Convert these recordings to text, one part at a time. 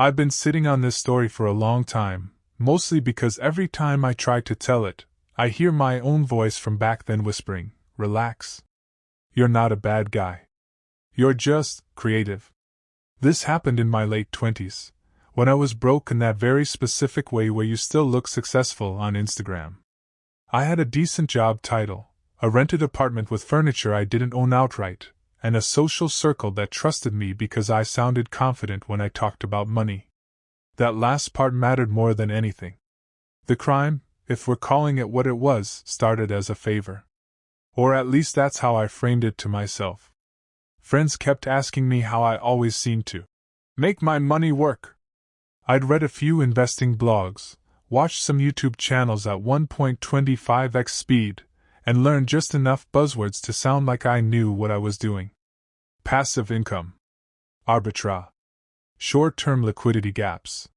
I've been sitting on this story for a long time, mostly because every time I try to tell it, I hear my own voice from back then whispering, "Relax. You're not a bad guy. You're just creative." This happened in my late 20s, when I was broke in that very specific way where you still look successful on Instagram. I had a decent job title, a rented apartment with furniture I didn't own outright, and a social circle that trusted me because I sounded confident when I talked about money. That last part mattered more than anything. The crime, if we're calling it what it was, started as a favor. Or at least that's how I framed it to myself. Friends kept asking me how I always seemed to make my money work. I'd read a few investing blogs, watched some YouTube channels at 1.25x speed, and learned just enough buzzwords to sound like I knew what I was doing. Passive income. Arbitrage. Short-term liquidity gaps.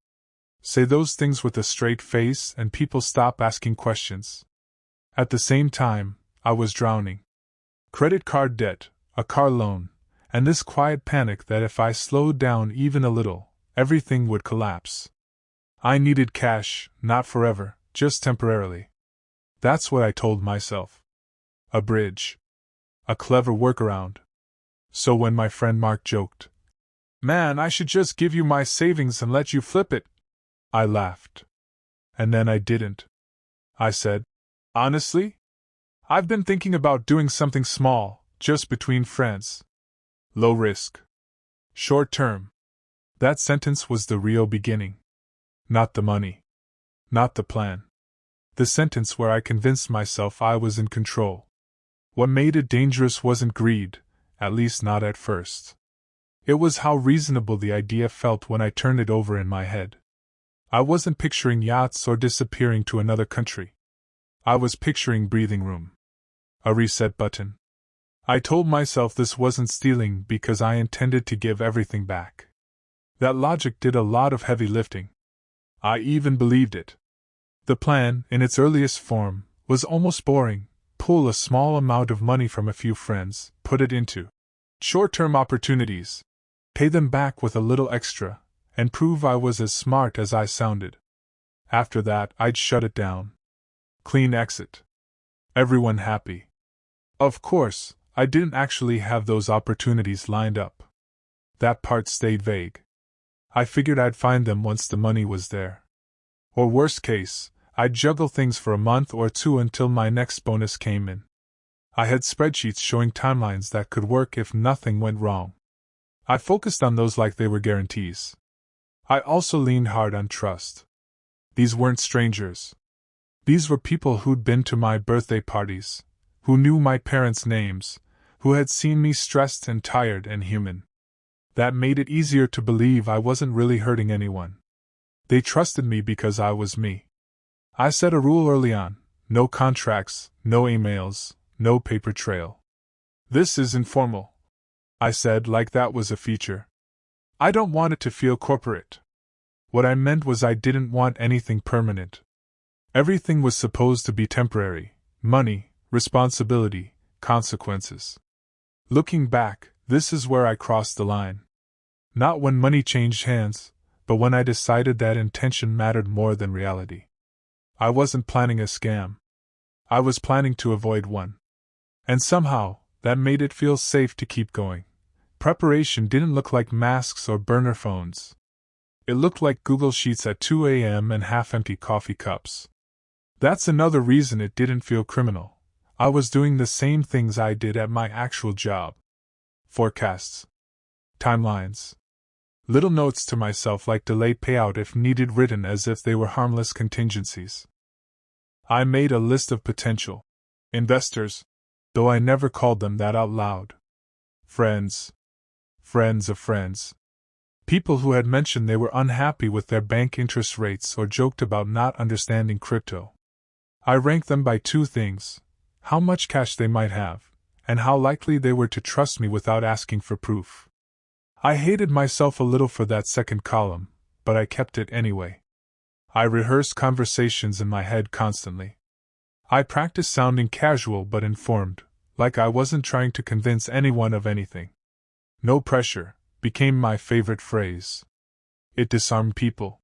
Say those things with a straight face and people stop asking questions. At the same time, I was drowning. Credit card debt, a car loan, and this quiet panic that if I slowed down even a little, everything would collapse. I needed cash, not forever, just temporarily. That's what I told myself. A bridge. A clever workaround. So when my friend Mark joked, "Man, I should just give you my savings and let you flip it," I laughed. And then I didn't. I said, "Honestly? I've been thinking about doing something small, just between friends. Low risk. Short term." That sentence was the real beginning. Not the money. Not the plan. The sentence where I convinced myself I was in control. What made it dangerous wasn't greed, at least not at first. It was how reasonable the idea felt when I turned it over in my head. I wasn't picturing yachts or disappearing to another country. I was picturing breathing room. A reset button. I told myself this wasn't stealing because I intended to give everything back. That logic did a lot of heavy lifting. I even believed it. The plan, in its earliest form, was almost boring. Pull a small amount of money from a few friends, put it into short-term opportunities, pay them back with a little extra, and prove I was as smart as I sounded. After that, I'd shut it down. Clean exit. Everyone happy. Of course, I didn't actually have those opportunities lined up. That part stayed vague. I figured I'd find them once the money was there. Or worst case, I'd juggle things for a month or two until my next bonus came in. I had spreadsheets showing timelines that could work if nothing went wrong. I focused on those like they were guarantees. I also leaned hard on trust. These weren't strangers. These were people who'd been to my birthday parties, who knew my parents' names, who had seen me stressed and tired and human. That made it easier to believe I wasn't really hurting anyone. They trusted me because I was me. I set a rule early on: no contracts, no emails, no paper trail. "This is informal," I said, like that was a feature. "I don't want it to feel corporate." What I meant was I didn't want anything permanent. Everything was supposed to be temporary: money, responsibility, consequences. Looking back, this is where I crossed the line. Not when money changed hands, but when I decided that intention mattered more than reality. I wasn't planning a scam. I was planning to avoid one. And somehow, that made it feel safe to keep going. Preparation didn't look like masks or burner phones. It looked like Google Sheets at 2 a.m. and half-empty coffee cups. That's another reason it didn't feel criminal. I was doing the same things I did at my actual job. Forecasts. Timelines. Little notes to myself like delayed payout if needed, written as if they were harmless contingencies. I made a list of potential investors, though I never called them that out loud. Friends. Friends of friends. People who had mentioned they were unhappy with their bank interest rates or joked about not understanding crypto. I ranked them by two things: how much cash they might have, and how likely they were to trust me without asking for proof. I hated myself a little for that second column, but I kept it anyway. I rehearsed conversations in my head constantly. I practiced sounding casual but informed, like I wasn't trying to convince anyone of anything. "No pressure" became my favorite phrase. It disarmed people.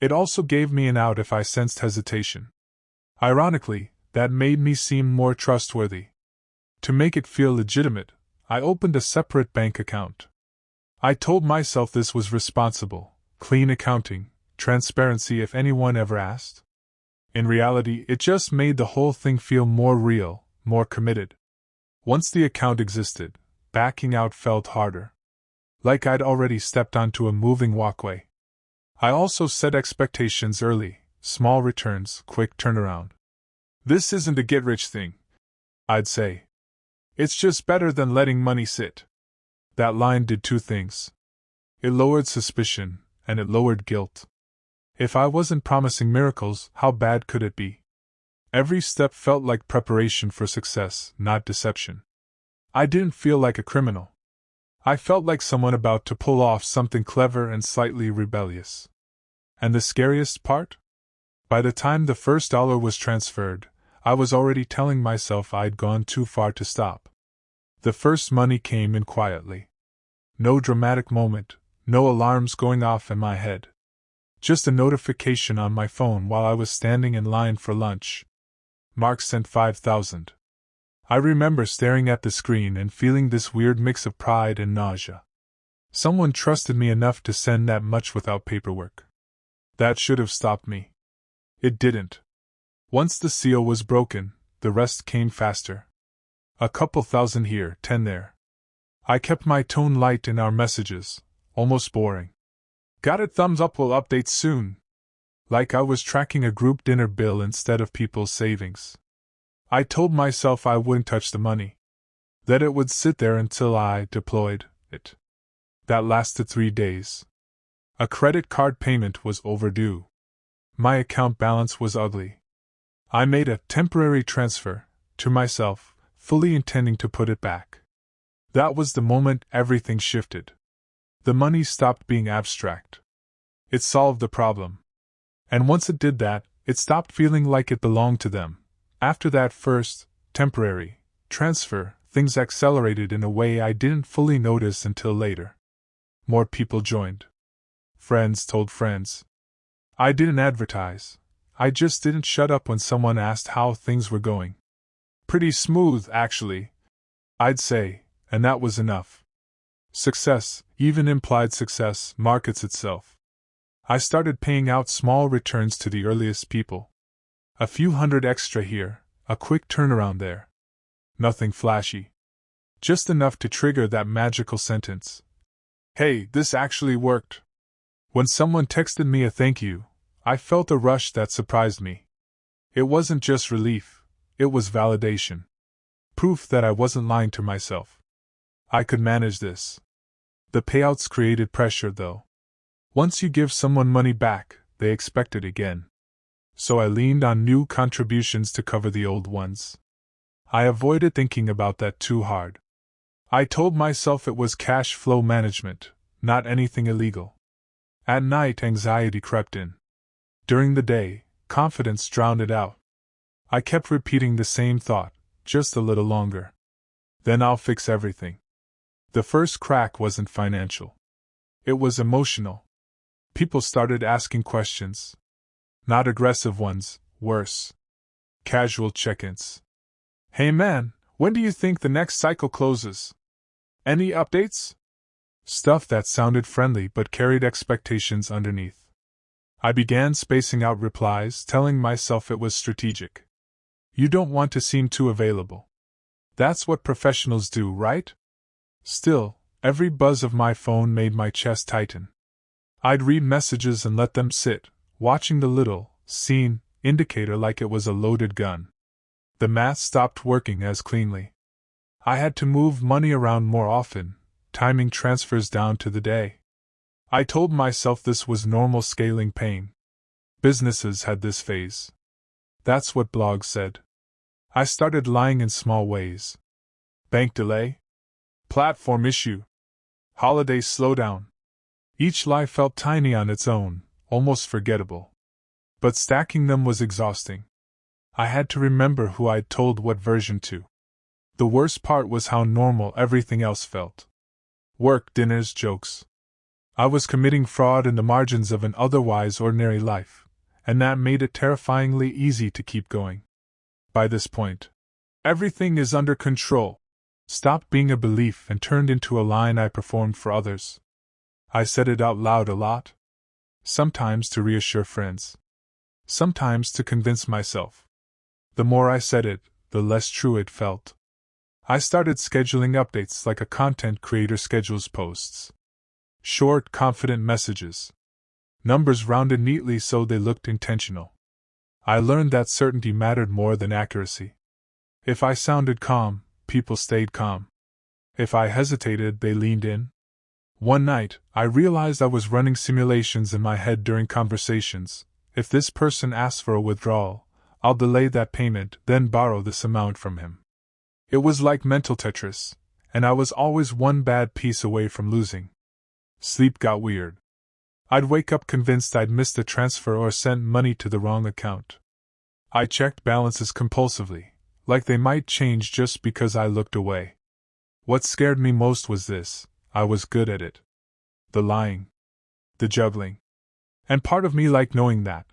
It also gave me an out if I sensed hesitation. Ironically, that made me seem more trustworthy. To make it feel legitimate, I opened a separate bank account. I told myself this was responsible, clean accounting, transparency if anyone ever asked. In reality, it just made the whole thing feel more real, more committed. Once the account existed, backing out felt harder. Like I'd already stepped onto a moving walkway. I also set expectations early, small returns, quick turnaround. This isn't a get-rich thing, I'd say. It's just better than letting money sit. That line did two things. It lowered suspicion, and it lowered guilt. If I wasn't promising miracles, how bad could it be? Every step felt like preparation for success, not deception. I didn't feel like a criminal. I felt like someone about to pull off something clever and slightly rebellious. And the scariest part? By the time the first dollar was transferred, I was already telling myself I'd gone too far to stop. The first money came in quietly. No dramatic moment, no alarms going off in my head. Just a notification on my phone while I was standing in line for lunch. Mark sent 5,000. I remember staring at the screen and feeling this weird mix of pride and nausea. Someone trusted me enough to send that much without paperwork. That should have stopped me. It didn't. Once the seal was broken, the rest came faster. A couple thousand here, 10 there. I kept my tone light in our messages, almost boring. Got it, thumbs up, will update soon. Like I was tracking a group dinner bill instead of people's savings. I told myself I wouldn't touch the money. That it would sit there until I deployed it. That lasted 3 days. A credit card payment was overdue. My account balance was ugly. I made a temporary transfer, to myself, fully intending to put it back. That was the moment everything shifted. The money stopped being abstract. It solved the problem. And once it did that, it stopped feeling like it belonged to them. After that first, temporary, transfer, things accelerated in a way I didn't fully notice until later. More people joined. Friends told friends. I didn't advertise. I just didn't shut up when someone asked how things were going. Pretty smooth, actually, I'd say, and that was enough. Success, even implied success, markets itself. I started paying out small returns to the earliest people. A few hundred extra here, a quick turnaround there. Nothing flashy. Just enough to trigger that magical sentence. Hey, this actually worked. When someone texted me a thank you, I felt a rush that surprised me. It wasn't just relief, it was validation. Proof that I wasn't lying to myself. I could manage this. The payouts created pressure, though. Once you give someone money back, they expect it again. So I leaned on new contributions to cover the old ones. I avoided thinking about that too hard. I told myself it was cash flow management, not anything illegal. At night, anxiety crept in. During the day, confidence drowned it out. I kept repeating the same thought, just a little longer. Then I'll fix everything. The first crack wasn't financial. It was emotional. People started asking questions. Not aggressive ones, worse. Casual check-ins. Hey man, when do you think the next cycle closes? Any updates? Stuff that sounded friendly but carried expectations underneath. I began spacing out replies, telling myself it was strategic. You don't want to seem too available. That's what professionals do, right? Still, every buzz of my phone made my chest tighten. I'd read messages and let them sit, watching the little, seen, indicator like it was a loaded gun. The math stopped working as cleanly. I had to move money around more often, timing transfers down to the day. I told myself this was normal scaling pain. Businesses had this phase. That's what blogs said. I started lying in small ways. Bank delay? Platform issue? Holiday slowdown? Each lie felt tiny on its own, almost forgettable. But stacking them was exhausting. I had to remember who I'd told what version to. The worst part was how normal everything else felt. Work, dinners, jokes. I was committing fraud in the margins of an otherwise ordinary life, and that made it terrifyingly easy to keep going. By this point, everything is under control stopped being a belief and turned into a line I performed for others. I said it out loud a lot. Sometimes to reassure friends. Sometimes to convince myself. The more I said it, the less true it felt. I started scheduling updates like a content creator schedules posts. Short, confident messages. Numbers rounded neatly so they looked intentional. I learned that certainty mattered more than accuracy. If I sounded calm, people stayed calm. If I hesitated, they leaned in. One night, I realized I was running simulations in my head during conversations. If this person asks for a withdrawal, I'll delay that payment, then borrow this amount from him. It was like mental Tetris, and I was always one bad piece away from losing. Sleep got weird. I'd wake up convinced I'd missed a transfer or sent money to the wrong account. I checked balances compulsively, like they might change just because I looked away. What scared me most was this: I was good at it. The lying. The juggling. And part of me liked knowing that.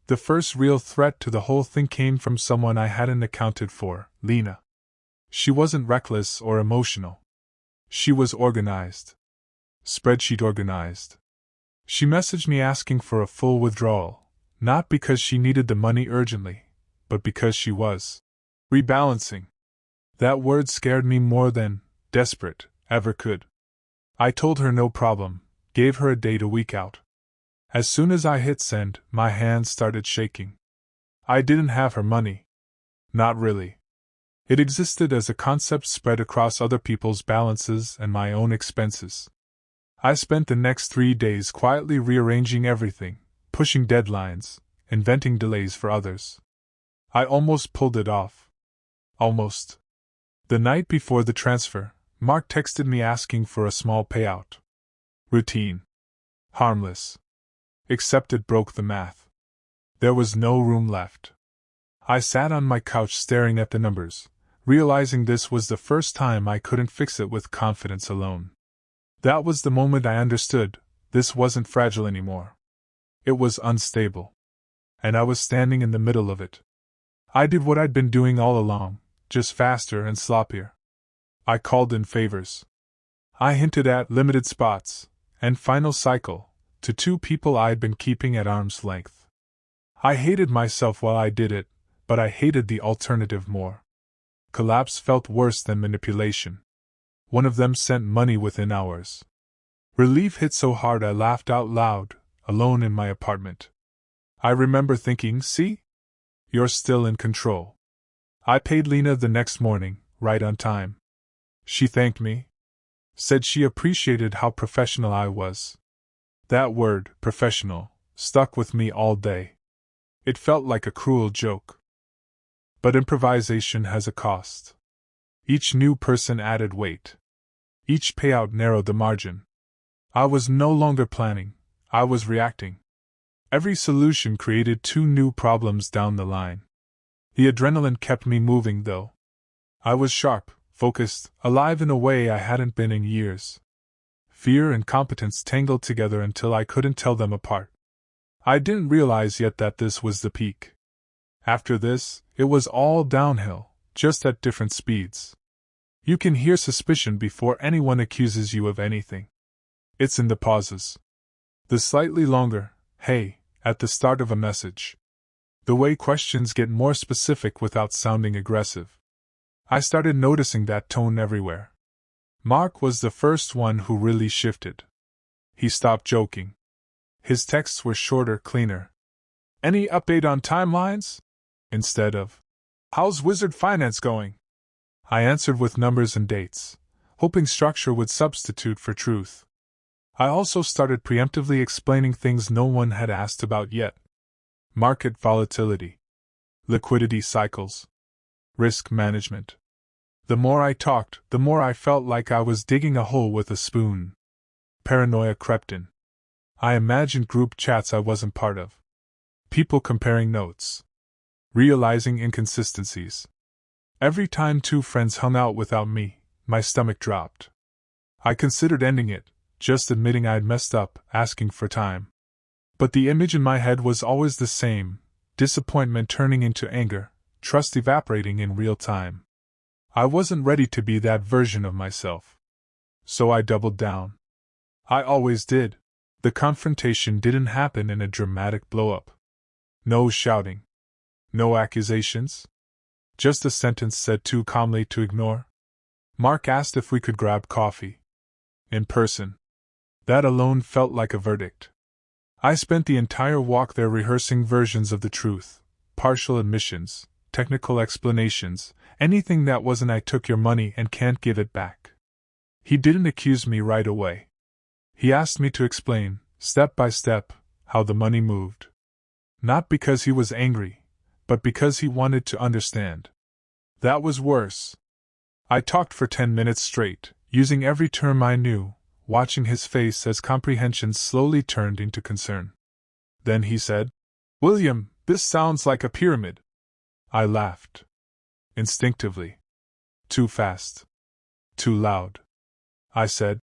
The first real threat to the whole thing came from someone I hadn't accounted for, Lena. She wasn't reckless or emotional. She was organized. Spreadsheet organized. She messaged me asking for a full withdrawal, not because she needed the money urgently, but because she was rebalancing. That word scared me more than desperate ever could. I told her no problem, gave her a date a week out. As soon as I hit send, my hands started shaking. I didn't have her money. Not really. It existed as a concept spread across other people's balances and my own expenses. I spent the next 3 days quietly rearranging everything, pushing deadlines, inventing delays for others. I almost pulled it off. Almost. The night before the transfer, Mark texted me asking for a small payout. Routine. Harmless. Except it broke the math. There was no room left. I sat on my couch staring at the numbers, realizing this was the first time I couldn't fix it with confidence alone. That was the moment I understood, this wasn't fragile anymore. It was unstable. And I was standing in the middle of it. I did what I'd been doing all along, just faster and sloppier. I called in favors. I hinted at limited spots, and final cycle, to 2 people I'd been keeping at arm's length. I hated myself while I did it, but I hated the alternative more. Collapse felt worse than manipulation. One of them sent money within hours. Relief hit so hard I laughed out loud, alone in my apartment. I remember thinking, see? You're still in control. I paid Lena the next morning, right on time. She thanked me. Said she appreciated how professional I was. That word, professional, stuck with me all day. It felt like a cruel joke. But improvisation has a cost. Each new person added weight. Each payout narrowed the margin. I was no longer planning, I was reacting. Every solution created 2 new problems down the line. The adrenaline kept me moving, though. I was sharp, focused, alive in a way I hadn't been in years. Fear and competence tangled together until I couldn't tell them apart. I didn't realize yet that this was the peak. After this, it was all downhill, just at different speeds. You can hear suspicion before anyone accuses you of anything. It's in the pauses. The slightly longer, hey, at the start of a message. The way questions get more specific without sounding aggressive. I started noticing that tone everywhere. Mark was the first one who really shifted. He stopped joking. His texts were shorter, cleaner. Any update on timelines? Instead of, how's Wizard Finance going? I answered with numbers and dates, hoping structure would substitute for truth. I also started preemptively explaining things no one had asked about yet. Market volatility. Liquidity cycles. Risk management. The more I talked, the more I felt like I was digging a hole with a spoon. Paranoia crept in. I imagined group chats I wasn't part of. People comparing notes. Realizing inconsistencies. Every time 2 friends hung out without me, my stomach dropped. I considered ending it, just admitting I'd messed up, asking for time. But the image in my head was always the same: disappointment turning into anger, trust evaporating in real time. I wasn't ready to be that version of myself. So I doubled down. I always did. The confrontation didn't happen in a dramatic blow-up. No shouting. No accusations. Just a sentence said too calmly to ignore. Mark asked if we could grab coffee. In person. That alone felt like a verdict. I spent the entire walk there rehearsing versions of the truth, partial admissions, technical explanations, anything that wasn't "I took your money and can't give it back." He didn't accuse me right away. He asked me to explain, step by step, how the money moved. Not because he was angry, but because he wanted to understand. That was worse. I talked for 10 minutes straight, using every term I knew, watching his face as comprehension slowly turned into concern. Then he said, "William, this sounds like a pyramid." I laughed. Instinctively. Too fast. Too loud. I said,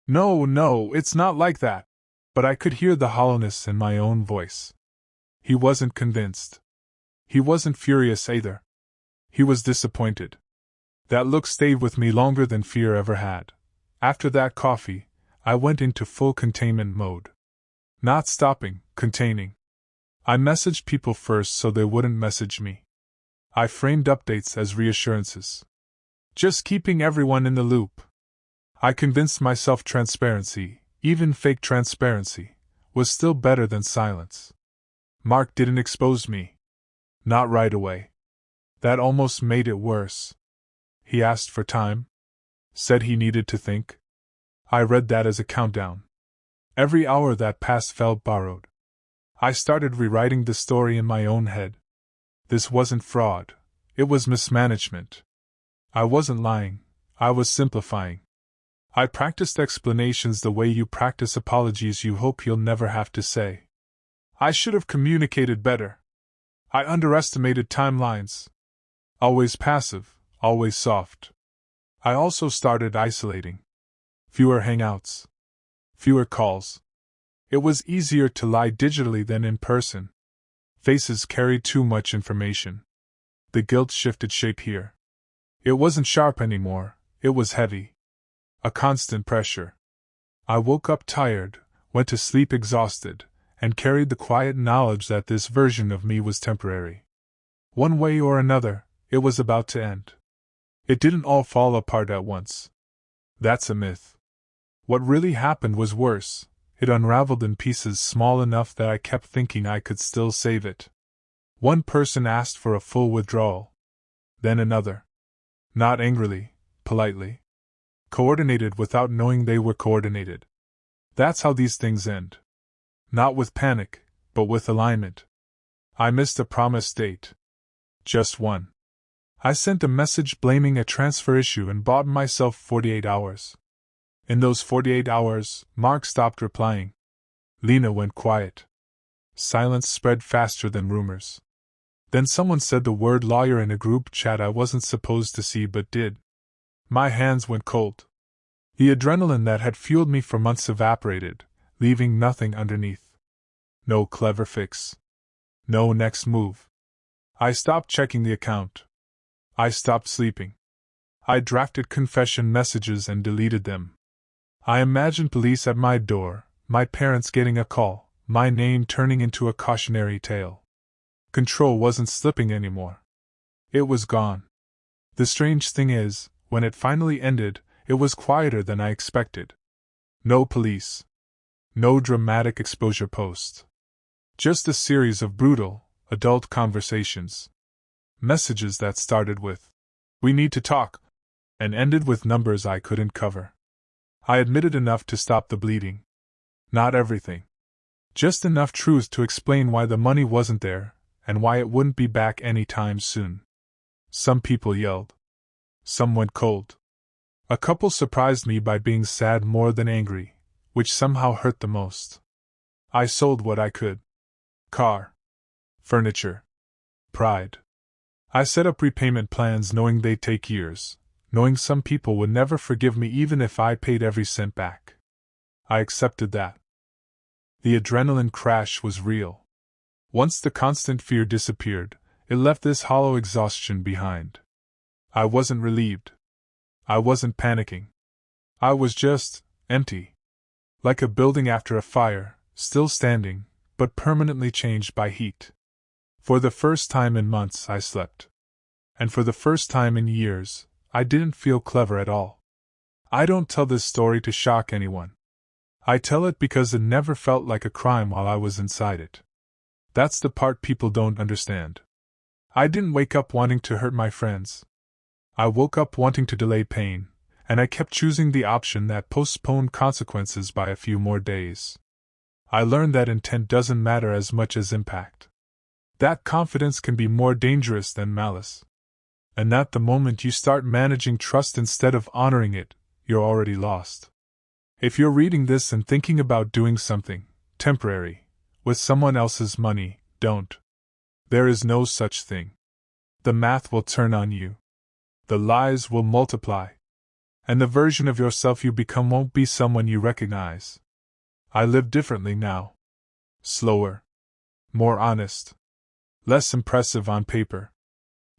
No, it's not like that." But I could hear the hollowness in my own voice. He wasn't convinced. He wasn't furious either. He was disappointed. That look stayed with me longer than fear ever had. After that coffee, I went into full containment mode. Not stopping, containing. I messaged people first so they wouldn't message me. I framed updates as reassurances. Just keeping everyone in the loop. I convinced myself transparency, even fake transparency, was still better than silence. Mark didn't expose me. Not right away. That almost made it worse. He asked for time. Said he needed to think. I read that as a countdown. Every hour that passed felt borrowed. I started rewriting the story in my own head. This wasn't fraud. It was mismanagement. I wasn't lying. I was simplifying. I practiced explanations the way you practice apologies you hope you'll never have to say. I should have communicated better. I underestimated timelines. Always passive, always soft. I also started isolating. Fewer hangouts. Fewer calls. It was easier to lie digitally than in person. Faces carried too much information. The guilt shifted shape here. It wasn't sharp anymore, it was heavy. A constant pressure. I woke up tired, went to sleep exhausted, and carried the quiet knowledge that this version of me was temporary. One way or another, it was about to end. It didn't all fall apart at once. That's a myth. What really happened was worse. It unraveled in pieces small enough that I kept thinking I could still save it. One person asked for a full withdrawal. Then another. Not angrily, politely. Coordinated without knowing they were coordinated. That's how these things end. Not with panic, but with alignment. I missed a promised date. Just one. I sent a message blaming a transfer issue and bought myself 48 hours. In those 48 hours, Mark stopped replying. Lena went quiet. Silence spread faster than rumors. Then someone said the word lawyer in a group chat I wasn't supposed to see but did. My hands went cold. The adrenaline that had fueled me for months evaporated, leaving nothing underneath. No clever fix. No next move. I stopped checking the account. I stopped sleeping. I drafted confession messages and deleted them. I imagined police at my door, my parents getting a call, my name turning into a cautionary tale. Control wasn't slipping anymore. It was gone. The strange thing is, when it finally ended, it was quieter than I expected. No police. No dramatic exposure post. Just a series of brutal, adult conversations. Messages that started with, "We need to talk," and ended with numbers I couldn't cover. I admitted enough to stop the bleeding. Not everything. Just enough truth to explain why the money wasn't there, and why it wouldn't be back any time soon. Some people yelled. Some went cold. A couple surprised me by being sad more than angry, which somehow hurt the most. I sold what I could. Car. Furniture. Pride. I set up repayment plans knowing they'd take years, knowing some people would never forgive me even if I paid every cent back. I accepted that. The adrenaline crash was real. Once the constant fear disappeared, it left this hollow exhaustion behind. I wasn't relieved. I wasn't panicking. I was just empty. Like a building after a fire, still standing, but permanently changed by heat. For the first time in months, I slept. And for the first time in years, I didn't feel clever at all. I don't tell this story to shock anyone. I tell it because it never felt like a crime while I was inside it. That's the part people don't understand. I didn't wake up wanting to hurt my friends. I woke up wanting to delay pain, and I kept choosing the option that postponed consequences by a few more days. I learned that intent doesn't matter as much as impact. That confidence can be more dangerous than malice. And that the moment you start managing trust instead of honoring it, you're already lost. If you're reading this and thinking about doing something temporary with someone else's money, don't. There is no such thing. The math will turn on you. The lies will multiply. And the version of yourself you become won't be someone you recognize. I live differently now. Slower. More honest. Less impressive on paper.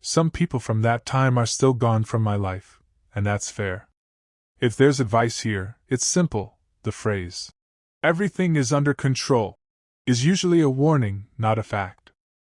Some people from that time are still gone from my life, and that's fair. If there's advice here, it's simple. The phrase, "everything is under control," is usually a warning, not a fact.